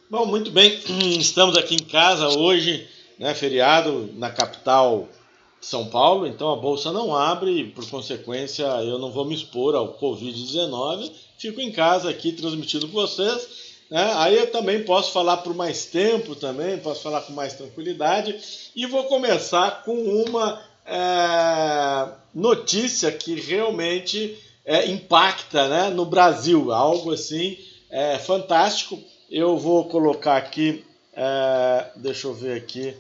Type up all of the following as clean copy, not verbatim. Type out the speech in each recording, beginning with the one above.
Bom, muito bem, estamos aqui em casa hoje, né, feriado na capital São Paulo, então a bolsa não abre e, por consequência, eu não vou me expor ao Covid-19, fico em casa aqui transmitindo com vocês, né? Aí eu também posso falar por mais tempo também, posso falar com mais tranquilidade e vou começar com uma notícia que realmente impacta, né, no Brasil, algo assim fantástico. Eu vou colocar aqui, deixa eu ver aqui,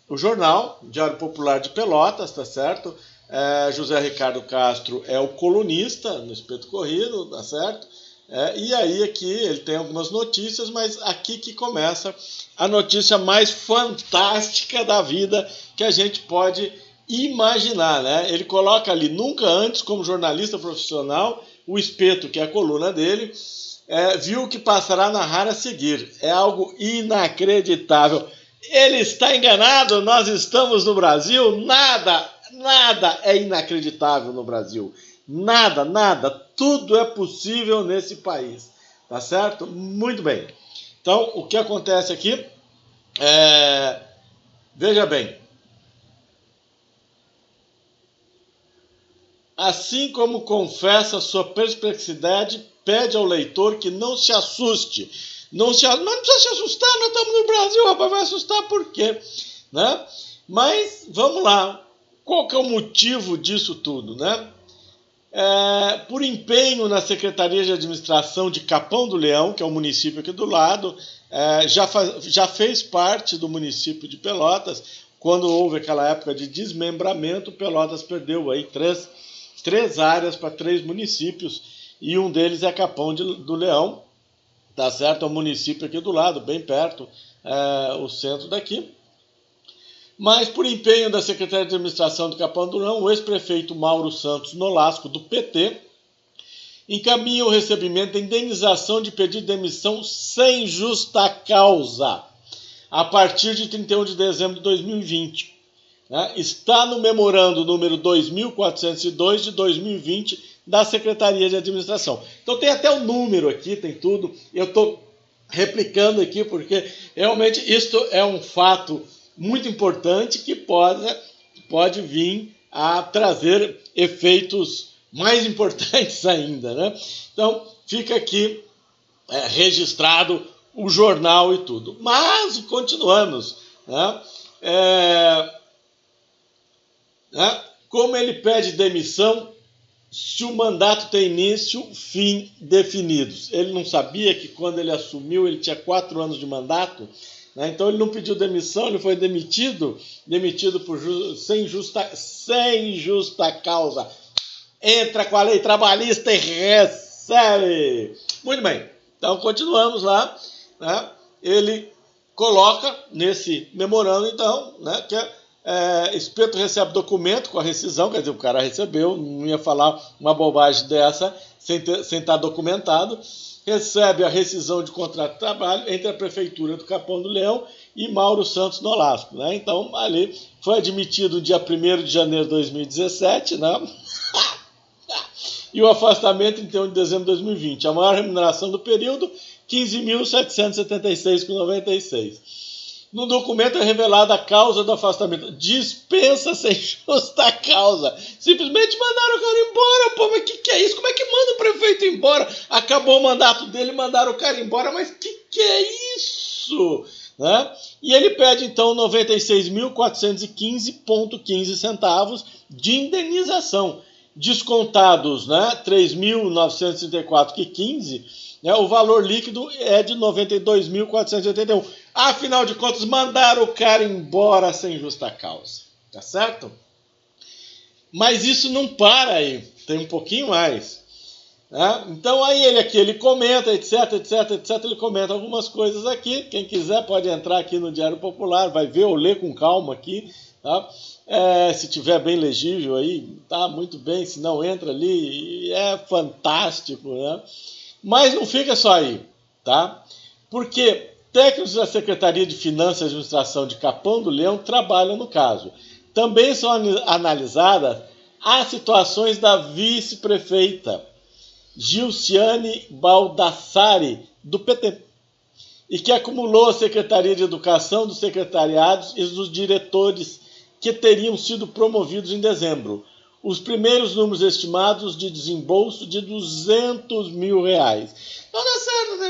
o jornal, Diário Popular de Pelotas, tá certo? José Ricardo Castro é o colunista no Espeto Corrido, tá certo? E aí aqui ele tem algumas notícias, mas aqui que começa a notícia mais fantástica da vida que a gente pode imaginar, né? Ele coloca ali, nunca antes como jornalista profissional, o Espeto, que é a coluna dele, viu o que passará a narrar a seguir. É algo inacreditável. Ele está enganado, nós estamos no Brasil, nada é inacreditável no Brasil. Nada, tudo é possível nesse país. Tá certo? Muito bem. Então, o que acontece aqui veja bem. Assim como confessa sua perplexidade, pede ao leitor que não se assuste. Mas não precisa se assustar, nós estamos no Brasil, rapaz, vai assustar por quê? Né? Mas vamos lá, qual que é o motivo disso tudo, né? Por empenho na Secretaria de Administração de Capão do Leão, que é o município aqui do lado, já fez parte do município de Pelotas. Quando houve aquela época de desmembramento, Pelotas perdeu aí três áreas para 3 municípios, e um deles é Capão do Leão, tá certo? É um município aqui do lado, bem perto, o centro daqui. Mas, por empenho da Secretaria de Administração do Capão do Leão, o ex-prefeito Mauro Santos Nolasco, do PT, encaminha o recebimento da indenização de pedido de demissão sem justa causa, a partir de 31 de dezembro de 2020. Está no memorando número 2402 de 2020 da Secretaria de Administração. Então tem até o número aqui, tem tudo. Eu estou replicando aqui porque realmente isto é um fato muito importante que pode vir a trazer efeitos mais importantes ainda, né? Então fica aqui registrado o jornal e tudo. Mas continuamos, né? Como ele pede demissão se o mandato tem início, fim definidos? Ele não sabia que quando ele assumiu ele tinha 4 anos de mandato, né? Então ele não pediu demissão, ele foi demitido sem justa causa. Entra com a lei trabalhista e recebe. Muito bem, então continuamos lá, né? Ele coloca nesse memorando, então, né, que Espeto recebe documento com a rescisão, quer dizer, o cara recebeu, não ia falar uma bobagem dessa sem estar documentado, recebe a rescisão de contrato de trabalho entre a Prefeitura do Capão do Leão e Mauro Santos Nolasco, né? Então, ali foi admitido no dia 1º de janeiro de 2017, né? E o afastamento em 31 de dezembro de 2020. A maior remuneração do período, R$ 15.776,96. No documento é revelada a causa do afastamento. Dispensa sem justa causa. Simplesmente mandaram o cara embora, pô. Mas que é isso? Como é que manda o prefeito embora? Acabou o mandato dele, mandaram o cara embora. Mas que é isso? Né? E ele pede, então, 96.415,15 centavos de indenização. Descontados, né, 3.934,15, né, o valor líquido é de 92.481. Afinal de contas, mandaram o cara embora sem justa causa, tá certo? Mas isso não para aí, tem um pouquinho mais. Né? Então aí ele comenta, etc, ele comenta algumas coisas aqui. Quem quiser pode entrar aqui no Diário Popular, vai ver ou ler com calma aqui, tá? Se tiver bem legível aí, tá muito bem, se não entra ali, é fantástico, né? Mas não fica só aí, tá? Porque técnicos da Secretaria de Finanças e Administração de Capão do Leão trabalham no caso. Também são analisadas as situações da vice-prefeita Gilciane Baldassari, do PT. e que acumulou a Secretaria de Educação, dos secretariados e dos diretores que teriam sido promovidos em dezembro. Os primeiros números estimados de desembolso de R$200 mil. Não dá certo, né?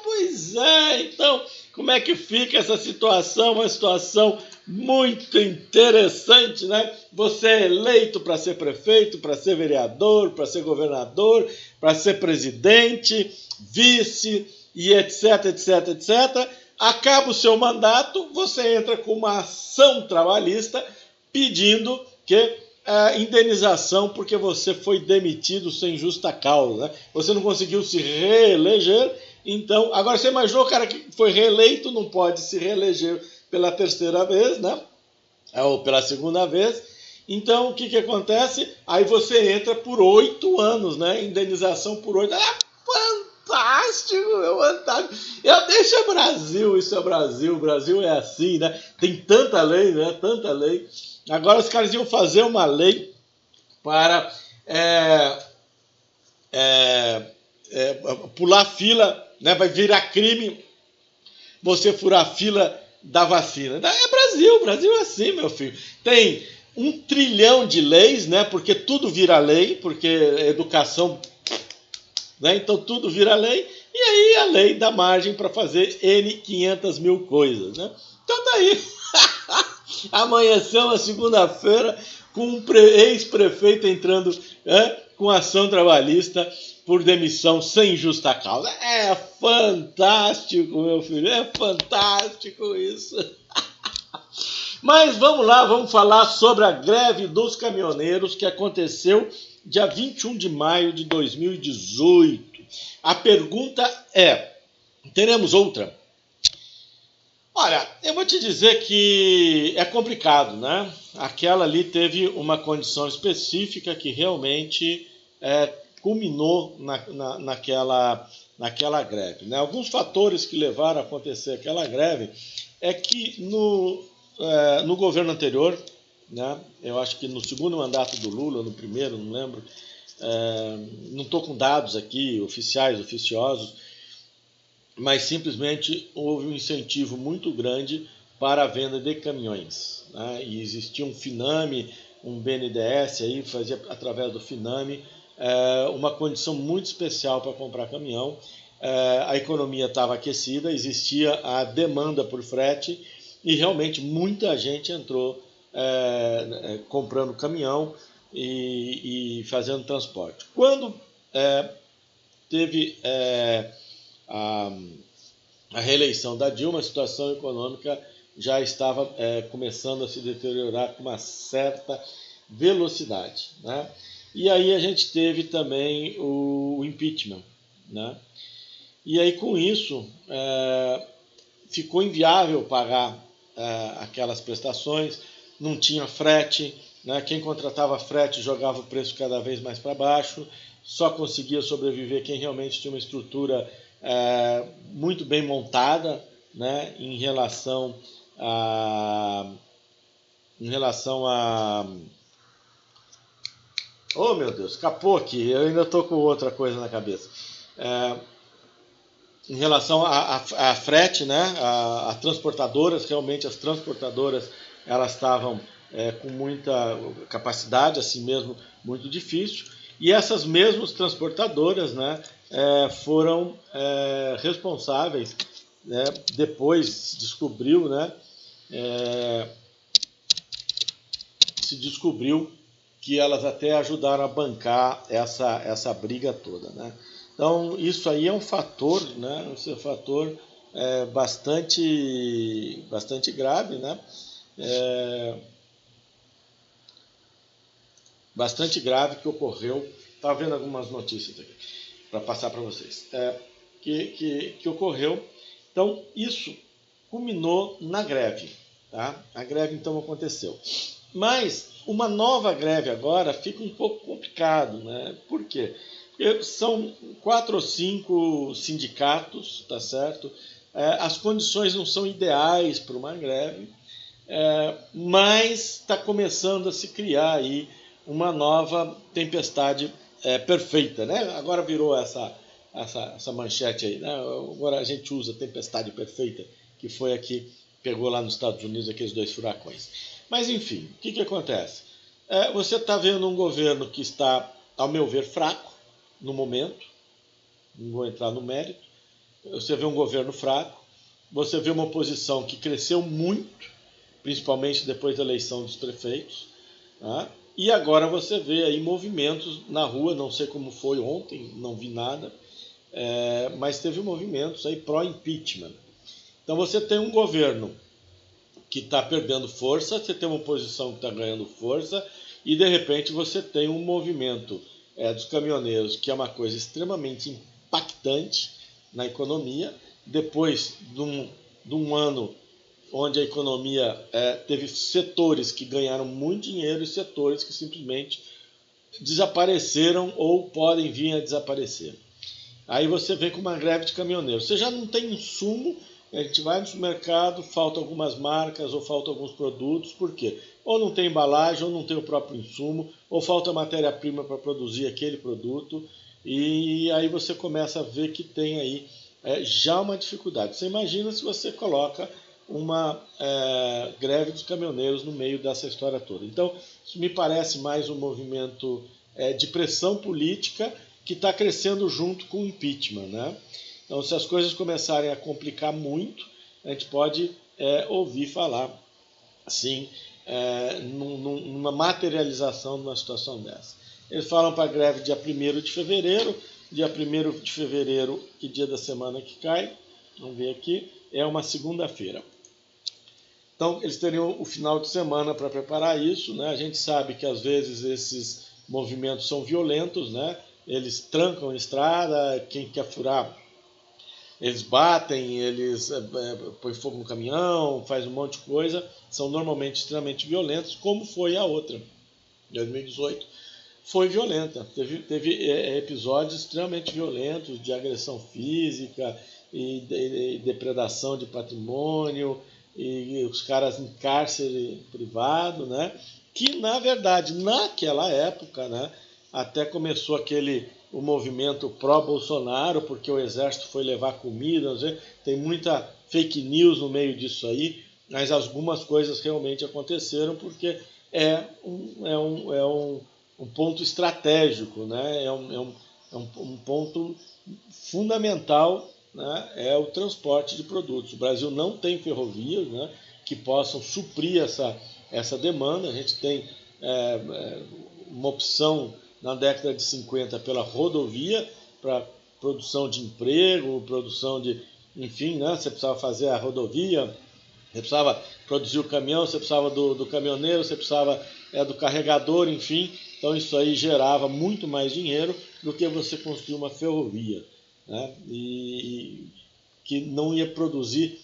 Pois é, então, como é que fica essa situação? Uma situação muito interessante, né? Você é eleito para ser prefeito, para ser vereador, para ser governador, para ser presidente, vice e etc, etc, etc. Acaba o seu mandato, você entra com uma ação trabalhista pedindo que indenização porque você foi demitido sem justa causa, né? Você não conseguiu se reeleger, então... Agora, você imaginou o cara que foi reeleito, não pode se reeleger pela terceira vez, né? Ou pela segunda vez. Então, o que acontece? Aí você entra por 8 anos, né? Indenização por 8 anos. Fantástico, meu, fantástico. Isso é Brasil, isso é Brasil. O Brasil é assim, né? Tem tanta lei, né? Tanta lei. Agora os caras iam fazer uma lei para pular fila, né? Vai virar crime você furar a fila da vacina. É Brasil, Brasil é assim, meu filho. Tem 1 trilhão de leis, né? Porque tudo vira lei, porque educação, né? Então tudo vira lei, e aí a lei dá margem para fazer N 500 mil coisas, né? Então tá aí. Amanheceu uma segunda-feira com um ex-prefeito entrando com ação trabalhista por demissão sem justa causa. É fantástico, meu filho, é fantástico isso. Mas vamos lá, vamos falar sobre a greve dos caminhoneiros que aconteceu dia 21 de maio de 2018. A pergunta é, teremos outra? Olha, eu vou te dizer que é complicado, né? Aquela ali teve uma condição específica que realmente culminou naquela greve, né? Alguns fatores que levaram a acontecer aquela greve é que no governo anterior, né? Eu acho que no segundo mandato do Lula, no primeiro, não lembro, não estou com dados aqui oficiais, oficiosos, mas simplesmente houve um incentivo muito grande para a venda de caminhões, né? E existia um Finame, um BNDES, aí fazia através do Finame uma condição muito especial para comprar caminhão. A economia estava aquecida, existia a demanda por frete e realmente muita gente entrou comprando caminhão e fazendo transporte. Quando teve a reeleição da Dilma, a situação econômica já estava começando a se deteriorar com uma certa velocidade, né? E aí a gente teve também o impeachment, né? E aí com isso ficou inviável pagar aquelas prestações, não tinha frete, né? Quem contratava frete jogava o preço cada vez mais para baixo, só conseguia sobreviver quem realmente tinha uma estrutura muito bem montada, né, em relação a oh meu Deus, escapou aqui, eu ainda estou com outra coisa na cabeça. Em relação a frete, né, a transportadoras, realmente as transportadoras elas estavam com muita capacidade, assim mesmo muito difícil, e essas mesmas transportadoras, né, foram responsáveis, né, depois se descobriu, né, que elas até ajudaram a bancar essa briga toda, né? Então isso aí é um fator, né, um fator bastante grave, né? Bastante grave que ocorreu. Estava vendo algumas notícias aqui para passar para vocês, que ocorreu. Então, isso culminou na greve, tá? A greve, então, aconteceu. Mas uma nova greve agora fica um pouco complicado, né? Por quê? Porque são 4 ou 5 sindicatos, tá certo? As condições não são ideais para uma greve, mas está começando a se criar aí uma nova tempestade perfeita, né? Agora virou essa manchete aí, né? Agora a gente usa tempestade perfeita, que foi a que pegou lá nos Estados Unidos aqueles 2 furacões. Mas enfim, o que acontece? Você está vendo um governo que está, ao meu ver, fraco no momento, não vou entrar no mérito. Você vê um governo fraco, você vê uma oposição que cresceu muito, principalmente depois da eleição dos prefeitos, tá? E agora você vê aí movimentos na rua, não sei como foi ontem, não vi nada, mas teve movimentos aí pró-impeachment. Então você tem um governo que está perdendo força, você tem uma oposição que está ganhando força, e de repente você tem um movimento dos caminhoneiros, que é uma coisa extremamente impactante na economia, depois de um ano onde a economia teve setores que ganharam muito dinheiro e setores que simplesmente desapareceram ou podem vir a desaparecer. Aí você vem com uma greve de caminhoneiros. Você já não tem insumo, a gente vai no supermercado, faltam algumas marcas ou faltam alguns produtos, por quê? Ou não tem embalagem, ou não tem o próprio insumo, ou falta matéria-prima para produzir aquele produto, e aí você começa a ver que tem aí já uma dificuldade. Você imagina se você coloca uma greve dos caminhoneiros no meio dessa história toda. Então, isso me parece mais um movimento de pressão política que está crescendo junto com o impeachment, né? Então, se as coisas começarem a complicar muito, a gente pode ouvir falar, sim, numa materialização de uma situação dessa. Eles falam para a greve dia 1º de fevereiro, dia 1º de fevereiro, que dia da semana que cai, vamos ver aqui, é uma segunda-feira. Então, eles teriam o final de semana para preparar isso, né? A gente sabe que às vezes esses movimentos são violentos, né? Eles trancam a estrada, quem quer furar, eles batem, eles põem fogo no caminhão, faz um monte de coisa, são normalmente extremamente violentos, como foi a outra, 2018, foi violenta, teve episódios extremamente violentos de agressão física e depredação de patrimônio, e os caras em cárcere privado, né? Que na verdade naquela época, né, até começou o movimento pró-Bolsonaro, porque o exército foi levar comida, tem muita fake news no meio disso aí, mas algumas coisas realmente aconteceram, porque é um ponto estratégico, né? É um ponto fundamental, né? É o transporte de produtos. O Brasil não tem ferrovias, né, que possam suprir essa demanda. A gente tem uma opção na década de 50 pela rodovia para produção de emprego, produção de, enfim, né? Você precisava fazer a rodovia, você precisava produzir o caminhão, você precisava do caminhoneiro, você precisava do carregador, enfim. Então isso aí gerava muito mais dinheiro do que você construir uma ferrovia, né? E que não ia produzir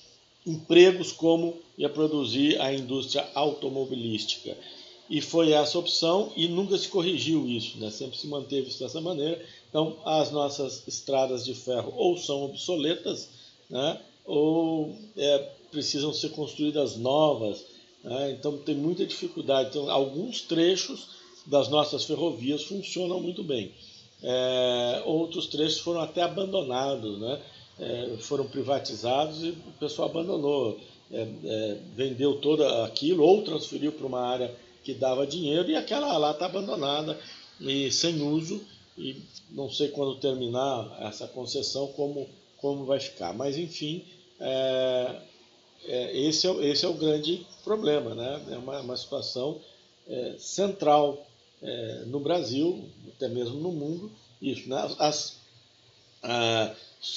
empregos como ia produzir a indústria automobilística. E foi essa opção e nunca se corrigiu isso, né? Sempre se manteve isso dessa maneira. Então as nossas estradas de ferro ou são obsoletas, né, ou precisam ser construídas novas, né? Então tem muita dificuldade. Então, alguns trechos das nossas ferrovias funcionam muito bem. Outros trechos foram até abandonados, né? Foram privatizados e o pessoal abandonou, vendeu todo aquilo ou transferiu para uma área que dava dinheiro, e aquela lá está abandonada e sem uso, e não sei quando terminar essa concessão como vai ficar. Mas enfim, esse é o grande problema, né? É uma situação central no Brasil, até mesmo no mundo, isso, né?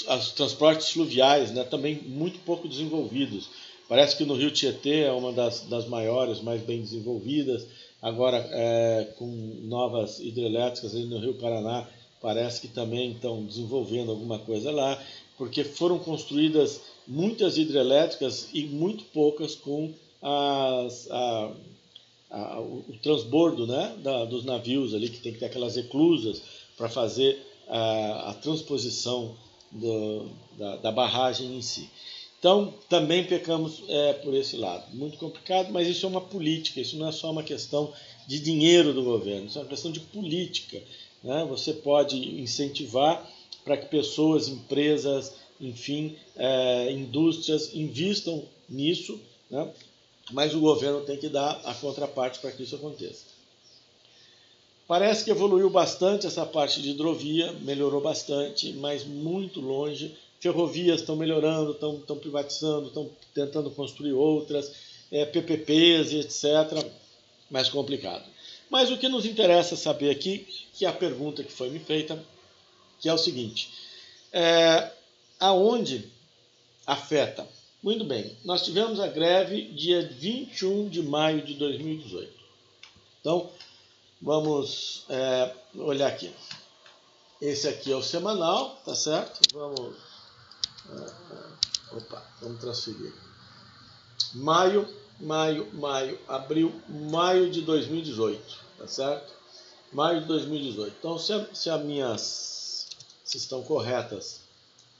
Os transportes fluviais, né, também muito pouco desenvolvidos. Parece que no Rio Tietê é uma das maiores, mais bem desenvolvidas. Agora, com novas hidrelétricas ali no Rio Paraná, parece que também estão desenvolvendo alguma coisa lá, porque foram construídas muitas hidrelétricas e muito poucas com o transbordo, né, dos navios ali, que tem que ter aquelas eclusas para fazer a transposição da barragem em si. Então, também pecamos por esse lado. Muito complicado, mas isso é uma política, isso não é só uma questão de dinheiro do governo, isso é uma questão de política, né? Você pode incentivar para que pessoas, empresas, enfim, indústrias investam nisso, né? Mas o governo tem que dar a contraparte para que isso aconteça. Parece que evoluiu bastante essa parte de hidrovia, melhorou bastante, mas muito longe. Ferrovias estão melhorando, estão privatizando, estão tentando construir outras, PPPs e etc. Mais complicado. Mas o que nos interessa saber aqui, que é a pergunta que foi me feita, que é o seguinte: aonde afeta? Muito bem, nós tivemos a greve dia 21 de maio de 2018. Então, vamos olhar aqui. Esse aqui é o semanal, tá certo? Vamos transferir. Maio, abril, maio de 2018, tá certo? Maio de 2018. Então, se estão corretas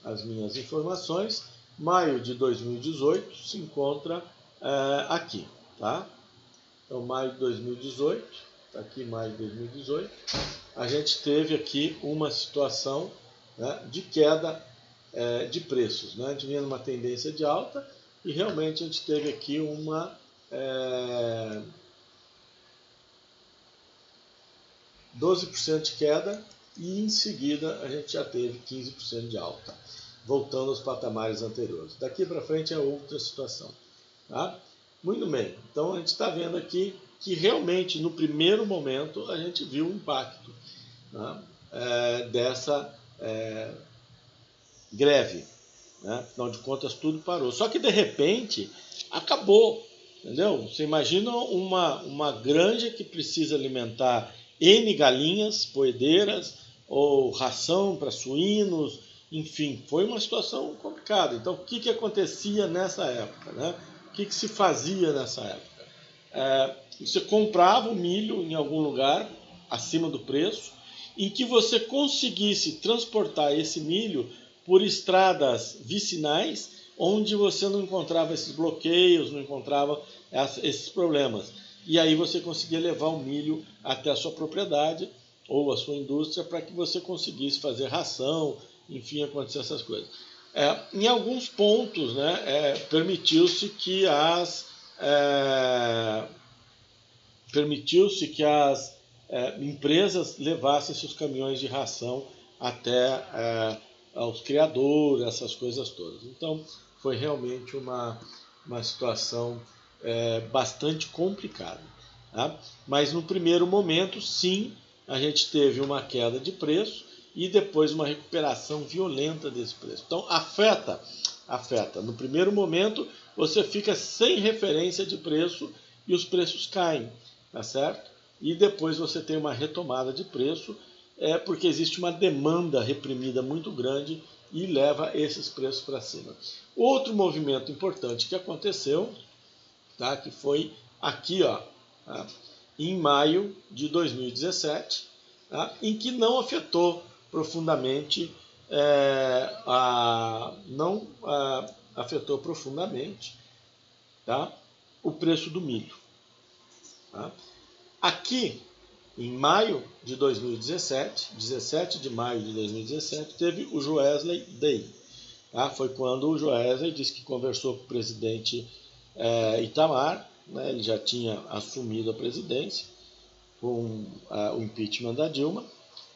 as minhas informações, maio de 2018 se encontra aqui, tá? Então, maio de 2018, está aqui maio de 2018, a gente teve aqui uma situação, né, de queda de preços, né? A gente vinha numa tendência de alta e realmente a gente teve aqui uma 12% de queda e em seguida a gente já teve 15% de alta, voltando aos patamares anteriores. Daqui para frente é outra situação, tá? Muito bem, então a gente está vendo aqui que realmente no primeiro momento a gente viu o impacto, né, dessa greve, né? Afinal de contas tudo parou. Só que de repente acabou, entendeu? Você imagina uma granja que precisa alimentar N galinhas poedeiras ou ração para suínos, enfim, foi uma situação complicada. Então o que acontecia nessa época, né? O que se fazia nessa época? Você comprava o milho em algum lugar acima do preço, em que você conseguisse transportar esse milho por estradas vicinais, onde você não encontrava esses bloqueios, não encontrava esses problemas. E aí você conseguia levar o milho até a sua propriedade ou a sua indústria para que você conseguisse fazer ração, enfim, acontecer essas coisas. Em alguns pontos, né, permitiu-se que as empresas levassem seus caminhões de ração até aos criadores, essas coisas todas. Então, foi realmente uma situação bastante complicada. Tá? Mas no primeiro momento, sim, a gente teve uma queda de preço e depois uma recuperação violenta desse preço. Então, afeta. No primeiro momento, você fica sem referência de preço e os preços caem, tá certo? E depois você tem uma retomada de preço, porque existe uma demanda reprimida muito grande e leva esses preços para cima. Outro movimento importante que aconteceu, tá, que foi aqui, ó, tá, em maio de 2017, tá, em que não afetou profundamente, afetou profundamente, tá, o preço do milho. Tá? Aqui, em maio de 2017, 17 de maio de 2017, teve o Joesley Day. Tá? Foi quando o Joesley disse que conversou com o presidente Itamar, né? Ele já tinha assumido a presidência com o impeachment da Dilma,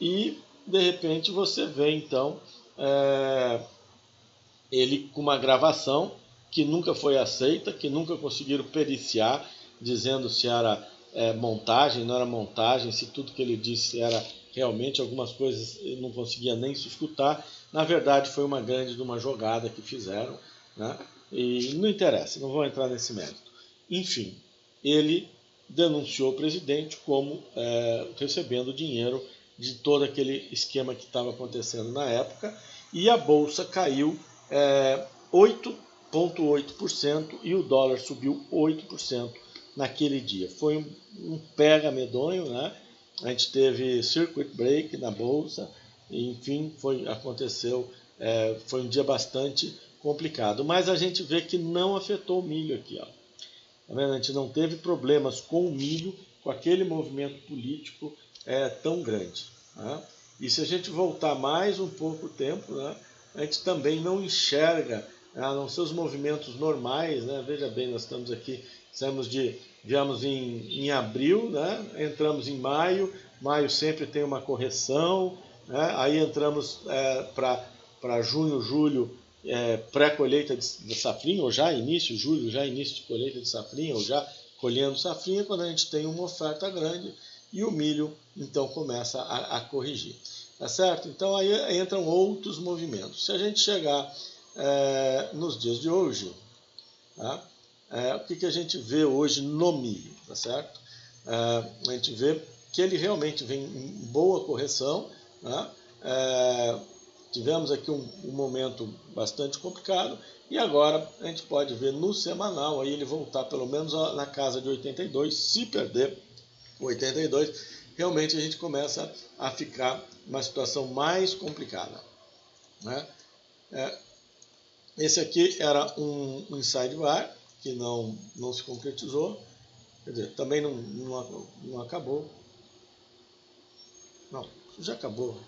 e de repente você vê então ele com uma gravação que nunca foi aceita, que nunca conseguiram periciar, dizendo se era montagem, não era montagem, se tudo que ele disse era realmente, algumas coisas ele não conseguia nem se escutar. Na verdade, foi uma grande de uma jogada que fizeram, né? E não interessa, não vou entrar nesse mérito. Enfim, ele denunciou o presidente como recebendo dinheiro de todo aquele esquema que estava acontecendo na época, e a bolsa caiu 8,8% e o dólar subiu 8% naquele dia. Foi um pega medonho, né? A gente teve circuit break na bolsa, enfim, aconteceu, foi um dia bastante complicado. Mas a gente vê que não afetou o milho aqui, ó. Tá vendo? A gente não teve problemas com o milho, com aquele movimento político tão grande. Tá? E se a gente voltar mais um pouco o tempo, né, a gente também não enxerga, a não ser os movimentos normais, né? Veja bem, nós estamos aqui, viemos em abril, né? Entramos em maio, maio sempre tem uma correção, né? Aí entramos para junho, julho, pré-colheita de safrinha, ou já início, julho, já início de colheita de safrinha, ou já colhendo safrinha, quando a gente tem uma oferta grande e o milho então começa a corrigir. Tá certo? Então aí entram outros movimentos. Se a gente chegar nos dias de hoje, tá? O que a gente vê hoje no milho, tá certo? A gente vê que ele realmente vem em boa correção, tá? Tivemos aqui um momento bastante complicado e agora a gente pode ver no semanal aí ele voltar pelo menos na casa de 82, se perder 82, realmente a gente começa a ficar uma situação mais complicada, né? Esse aqui era um inside buy que não se concretizou, quer dizer, também não acabou. Não, já acabou.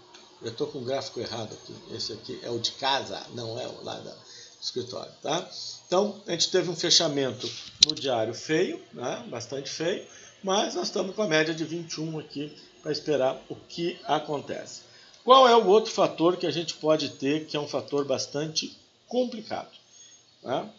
Eu estou com o gráfico errado aqui. Esse aqui é o de casa, não é o lá do escritório, tá? Então, a gente teve um fechamento no diário feio, né? Bastante feio, mas nós estamos com a média de 21 aqui para esperar o que acontece. Qual é o outro fator que a gente pode ter, que é um fator bastante complicado, né?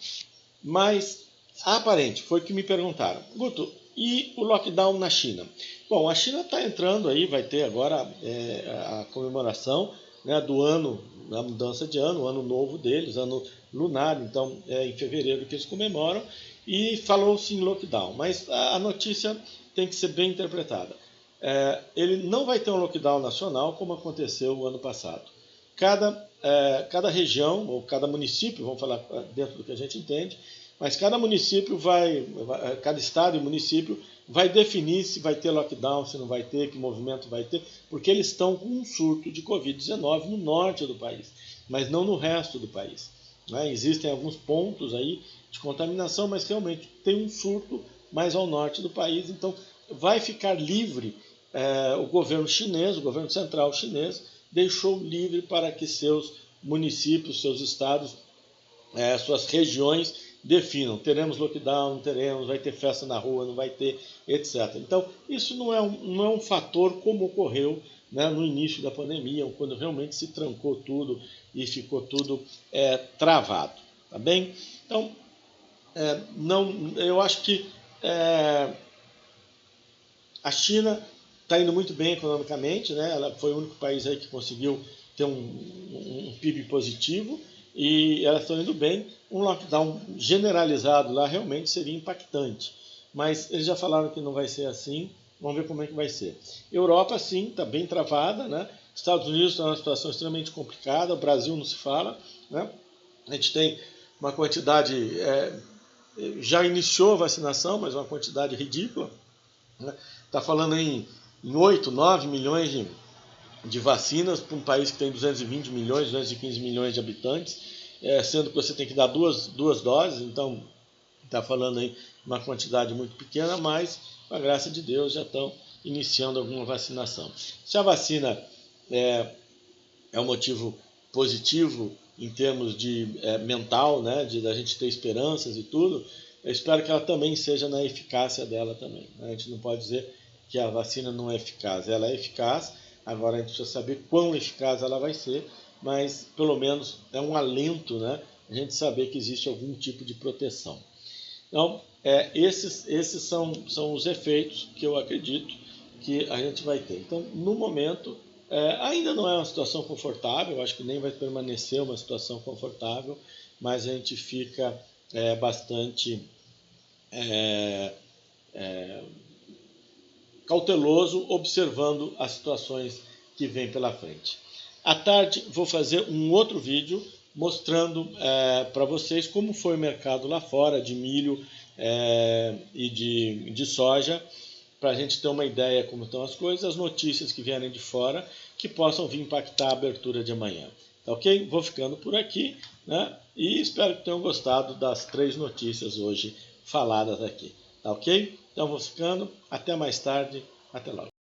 Mas aparente, foi o que me perguntaram. Guto, e o lockdown na China? Bom, a China está entrando aí, vai ter agora a comemoração, né, do ano, da mudança de ano, o ano novo deles, ano lunar, então é em fevereiro que eles comemoram, e falou-se em lockdown, mas a notícia tem que ser bem interpretada. Ele não vai ter um lockdown nacional como aconteceu o ano passado. Cada região, ou cada município, vamos falar dentro do que a gente entende, mas cada município cada estado e município vai definir se vai ter lockdown, se não vai ter, que movimento vai ter, porque eles estão com um surto de Covid-19 no norte do país, mas não no resto do país, né? Existem alguns pontos aí de contaminação, mas realmente tem um surto mais ao norte do país, então vai ficar livre o governo chinês, o governo central chinês, deixou livre para que seus municípios, seus estados, suas regiões definam. Teremos lockdown, não teremos, vai ter festa na rua, não vai ter, etc. Então, isso não é um fator como ocorreu, né, no início da pandemia, quando realmente se trancou tudo e ficou tudo travado. Tá bem? Então, eu acho que a China está indo muito bem economicamente, né? Ela foi o único país aí que conseguiu ter um PIB positivo e elas estão indo bem. Um lockdown generalizado lá realmente seria impactante, mas eles já falaram que não vai ser assim. Vamos ver como é que vai ser. Europa, sim, está bem travada, né? Estados Unidos está numa situação extremamente complicada, o Brasil não se fala, né? A gente tem uma quantidade, já iniciou a vacinação, mas uma quantidade ridícula, né? Está falando em 8, 9 milhões de vacinas para um país que tem 220 milhões, 215 milhões de habitantes, sendo que você tem que dar duas doses, então está falando aí uma quantidade muito pequena, mas com a graça de Deus já estão iniciando alguma vacinação. Se a vacina é um motivo positivo em termos de mental, né, da gente ter esperanças e tudo, eu espero que ela também seja na eficácia dela também. A gente não pode dizer que a vacina não é eficaz. Ela é eficaz, agora a gente precisa saber quão eficaz ela vai ser, mas pelo menos é um alento, né, a gente saber que existe algum tipo de proteção. Então, esses são os efeitos que eu acredito que a gente vai ter. Então, no momento, ainda não é uma situação confortável, eu acho que nem vai permanecer uma situação confortável, mas a gente fica bastante cauteloso observando as situações que vêm pela frente. À tarde vou fazer um outro vídeo mostrando para vocês como foi o mercado lá fora de milho e de soja, para a gente ter uma ideia como estão as coisas, as notícias que vierem de fora que possam vir impactar a abertura de amanhã. Tá ok? Vou ficando por aqui, né? E espero que tenham gostado das 3 notícias hoje faladas aqui. Tá ok? Então vou ficando. Até mais tarde. Até logo.